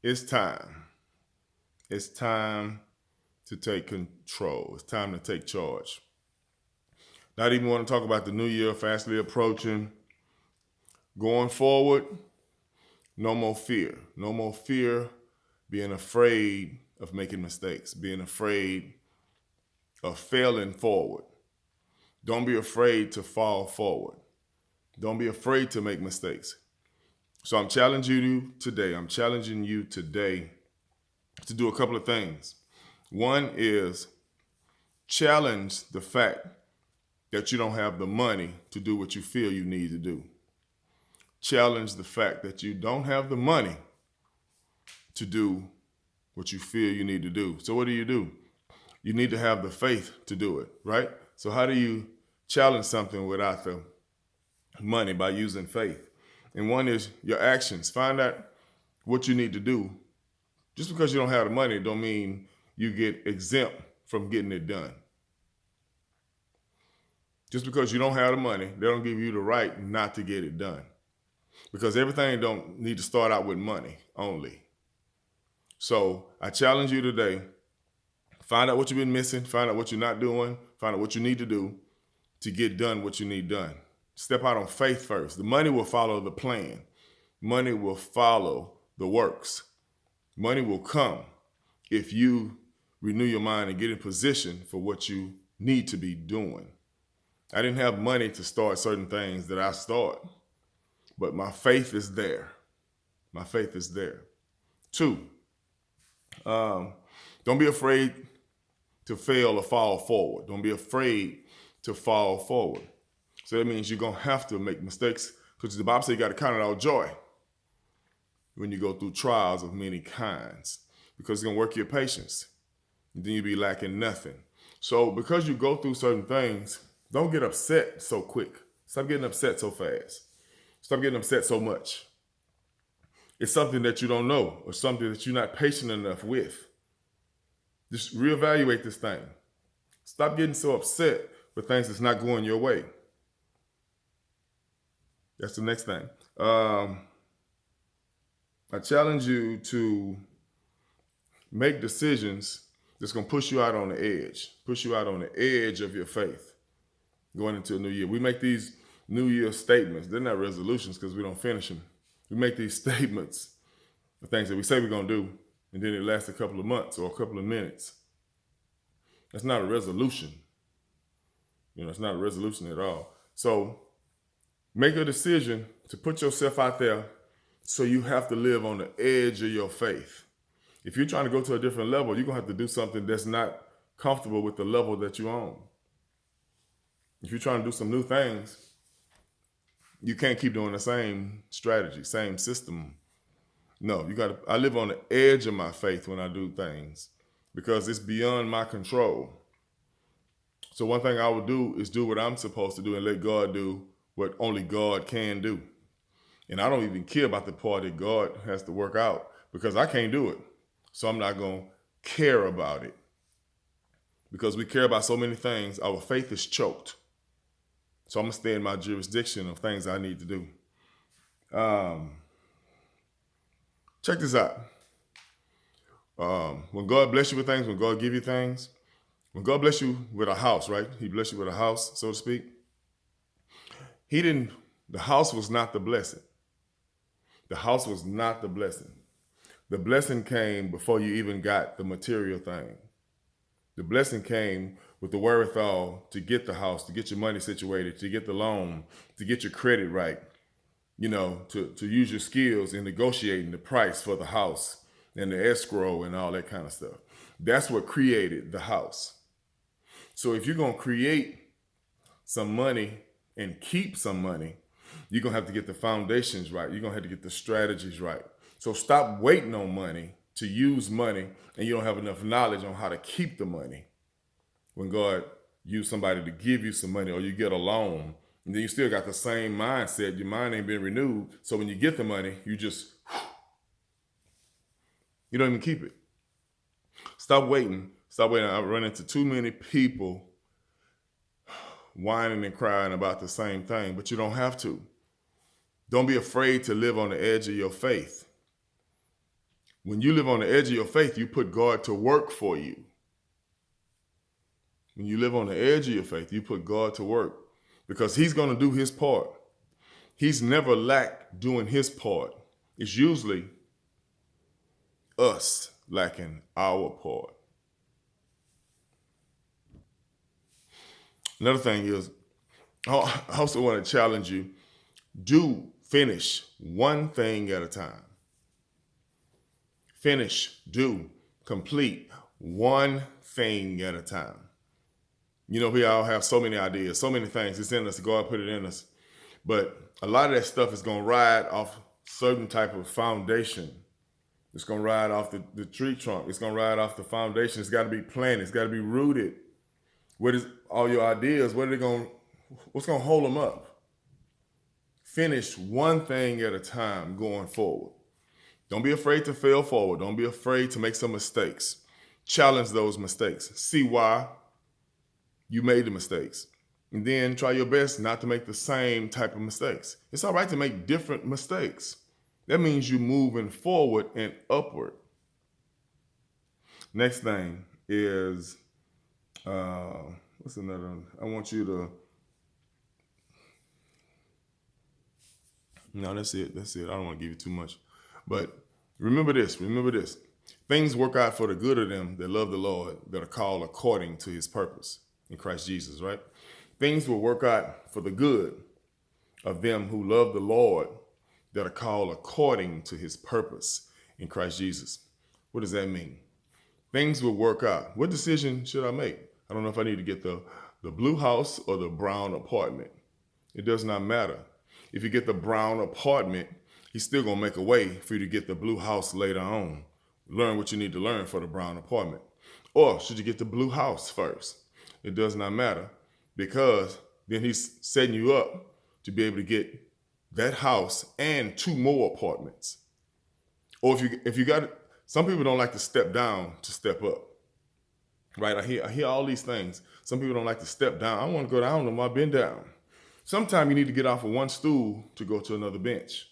It's time. It's time to take control. It's time to take charge. Not even want to talk about the new year fastly approaching. Going forward, no more fear. No more fear being afraid of making mistakes, being afraid of failing forward. Don't be afraid to fall forward. Don't be afraid to make mistakes. So I'm challenging you today. I'm challenging you today to do a couple of things. One is challenge the fact that you don't have the money to do what you feel you need to do. Challenge the fact that you don't have the money to do what you feel you need to do. So what do? You need to have the faith to do it, right? So how do you challenge something without the money? By using faith. And one is your actions. Find out what you need to do. Just because you don't have the money don't mean you get exempt from getting it done. Just because you don't have the money, they don't give you the right not to get it done. Because everything don't need to start out with money only. So I challenge you today, find out what you've been missing, find out what you're not doing, find out what you need to do to get done what you need done. Step out on faith first. The money will follow the plan. Money will follow the works. Money will come if you renew your mind and get in position for what you need to be doing. I didn't have money to start certain things that I start, but my faith is there. My faith is there. Two, don't be afraid to fail or fall forward. Don't be afraid to fall forward. So that means you're going to have to make mistakes because the Bible says you got to count it all joy when you go through trials of many kinds because it's going to work your patience. And then you'll be lacking nothing. So because you go through certain things, don't get upset so quick. Stop getting upset so fast. Stop getting upset so much. It's something that you don't know or something that you're not patient enough with. Just reevaluate this thing. Stop getting so upset with things that's not going your way. That's the next thing. I challenge you to make decisions that's going to push you out on the edge of your faith going into a new year. We make these New Year statements. They're not resolutions because we don't finish them. We make these statements of things that we say we're going to do, and then it lasts a couple of months or a couple of minutes. That's not a resolution. It's not a resolution at all. So make a decision to put yourself out there so you have to live on the edge of your faith. If you're trying to go to a different level, you're going to have to do something that's not comfortable with the level that you're on. If you're trying to do some new things, you can't keep doing the same strategy, same system. No, I live on the edge of my faith when I do things because it's beyond my control. So one thing I will do is do what I'm supposed to do and let God do what only God can do. And I don't even care about the part that God has to work out because I can't do it. So I'm not going to care about it. Because we care about so many things, our faith is choked. So I'm going to stay in my jurisdiction of things I need to do. Check this out. When God bless you with things, when God give you things, when God bless you with a house, right? He bless you with a house, so to speak. The house was not the blessing. The house was not the blessing. The blessing came before you even got the material thing. The blessing came with the wherewithal to get the house, to get your money situated, to get the loan, to get your credit right, to use your skills in negotiating the price for the house and the escrow and all that kind of stuff. That's what created the house. So if you're going to create some money and keep some money, you're going to have to get the foundations right. You're going to have to get the strategies right. So stop waiting on money to use money and you don't have enough knowledge on how to keep the money. When God used somebody to give you some money or you get a loan, and then you still got the same mindset, your mind ain't been renewed. So when you get the money, you don't even keep it. Stop waiting. I run into too many people whining and crying about the same thing, but you don't have to. Don't be afraid to live on the edge of your faith. When you live on the edge of your faith, you put God to work for you. When you live on the edge of your faith, you put God to work because he's going to do his part. He's never lacked doing his part. It's usually us lacking our part. Another thing is, I also want to challenge you, finish one thing at a time. Complete one thing at a time. You know, we all have so many ideas, so many things. It's in us. God put it in us. But a lot of that stuff is going to ride off certain type of foundation. It's going to ride off the tree trunk. It's going to ride off the foundation. It's got to be planted. It's got to be rooted. What is all your ideas? What's going to hold them up? Finish one thing at a time going forward. Don't be afraid to fail forward. Don't be afraid to make some mistakes. Challenge those mistakes. See why you made the mistakes. And then try your best not to make the same type of mistakes. It's all right to make different mistakes. That means you're moving forward and upward. Next thing is, what's another one? I want you to, no, that's it. I don't want to give you too much. But remember this. Things work out for the good of them that love the Lord, that are called according to his purpose in Christ Jesus, right? Things will work out for the good of them who love the Lord, that are called according to his purpose in Christ Jesus. What does that mean? Things will work out. What decision should I make? I don't know if I need to get the blue house or the brown apartment. It does not matter. If you get the brown apartment, he's still going to make a way for you to get the blue house later on. Learn what you need to learn for the brown apartment. Or should you get the blue house first? It does not matter, because then he's setting you up to be able to get that house and 2 more apartments. Or if you got it, some people don't like to step down to step up. Right? I hear all these things. Some people don't like to step down. I want to go down them. I've been down. Sometimes you need to get off of one stool to go to another bench.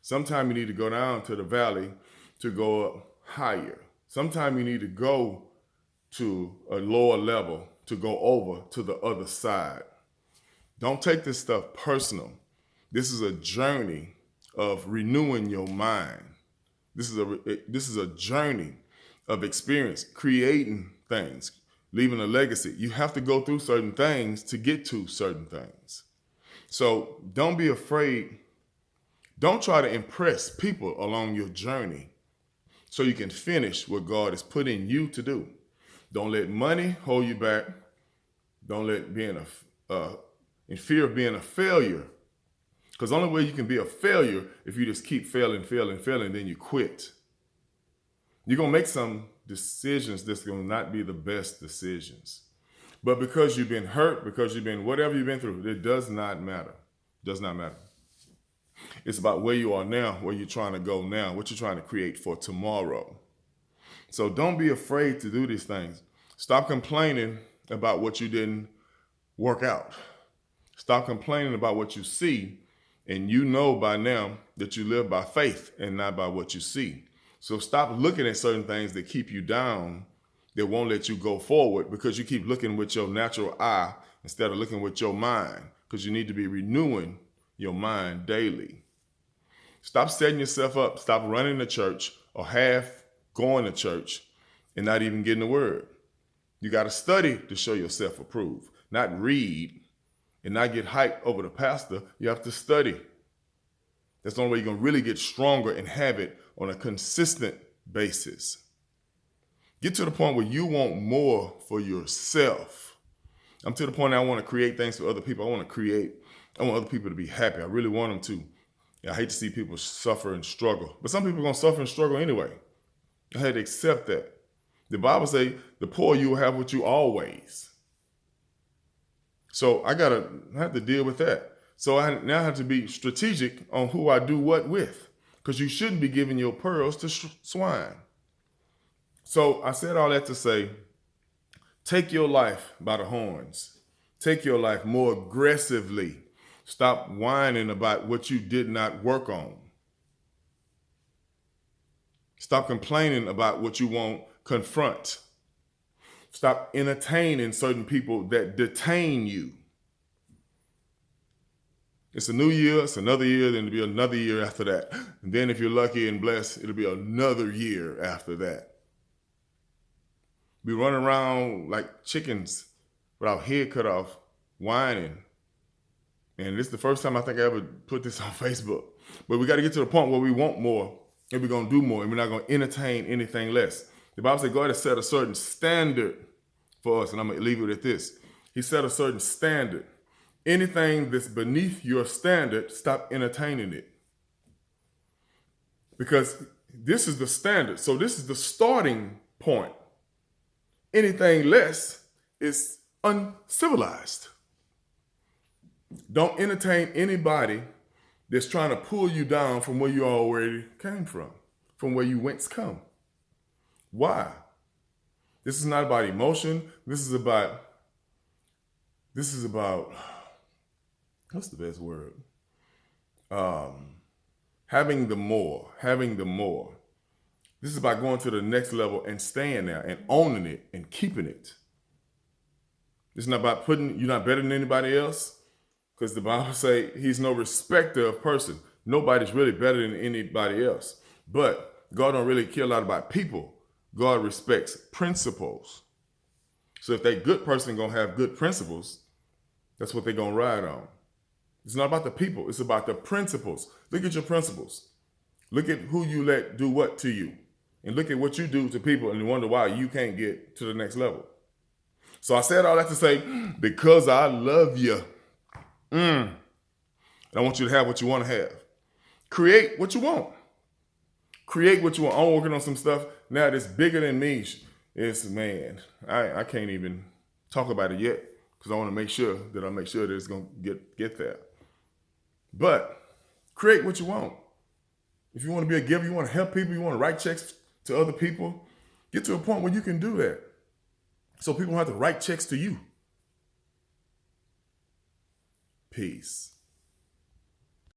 Sometimes you need to go down to the valley to go up higher. Sometimes you need to go to a lower level to go over to the other side. Don't take this stuff personal. This is a journey of renewing your mind. This is a journey of experience, creating things, leaving a legacy. You have to go through certain things to get to certain things. So don't be afraid. Don't try to impress people along your journey so you can finish what God has put in you to do. Don't let money hold you back. Don't let being in fear of being a failure. Because the only way you can be a failure if you just keep failing, then you quit. You're going to make some decisions that's going to not be the best decisions. But because you've been hurt, because you've been whatever you've been through, it does not matter. It does not matter. It's about where you are now, where you're trying to go now, what you're trying to create for tomorrow. So don't be afraid to do these things. Stop complaining about what you didn't work out. Stop complaining about what you see, and you know by now that you live by faith and not by what you see. So stop looking at certain things that keep you down, that won't let you go forward, because you keep looking with your natural eye instead of looking with your mind, because you need to be renewing your mind daily. Stop setting yourself up. Stop running to church or half going to church and not even getting the word. You got to study to show yourself approved, not read and not get hyped over the pastor. You have to study. That's the only way you're going to really get stronger and have it on a consistent basis. Get to the point where you want more for yourself. I'm to the point I want to create things for other people. I want other people to be happy. I really want them to. I hate to see people suffer and struggle. But some people are going to suffer and struggle anyway. I had to accept that. The Bible says, the poor you will have with you always. So I have to deal with that. So I now have to be strategic on who I do what with. Because you shouldn't be giving your pearls to swine. So I said all that to say, take your life by the horns. Take your life more aggressively. Stop whining about what you did not work on. Stop complaining about what you won't confront. Stop entertaining certain people that detain you. It's a new year, it's another year, then it'll be another year after that. And then if you're lucky and blessed, it'll be another year after that. Be running around like chickens with our head cut off, whining. And this is the first time I think I ever put this on Facebook. But we got to get to the point where we want more, and we're going to do more, and we're not going to entertain anything less. The Bible says God has set a certain standard for us, and I'm going to leave it at this. He set a certain standard. Anything that's beneath your standard, stop entertaining it. Because this is the standard. So this is the starting point. Anything less is uncivilized. Don't entertain anybody that's trying to pull you down from where you already came from where you whence come. Why? This is not about emotion. This is about, what's the best word? Having the more. This is about going to the next level and staying there and owning it and keeping it. It's not about you're not better than anybody else, because the Bible say he's no respecter of person. Nobody's really better than anybody else. But God don't really care a lot about people. God respects principles. So if they good person gonna have good principles, that's what they're gonna ride on. It's not about the people, it's about the principles. Look at your principles. Look at who you let do what to you. And look at what you do to people and wonder why you can't get to the next level. So I said all that to say, because I love you. I want you to have what you want to have. Create what you want. Create what you want. I'm working on some stuff now that's bigger than me. It's, man, I can't even talk about it yet because I want to make sure that it's going to get there. But create what you want. If you want to be a giver, you want to help people, you want to write checks to other people, get to a point where you can do that. So people don't have to write checks to you. Peace.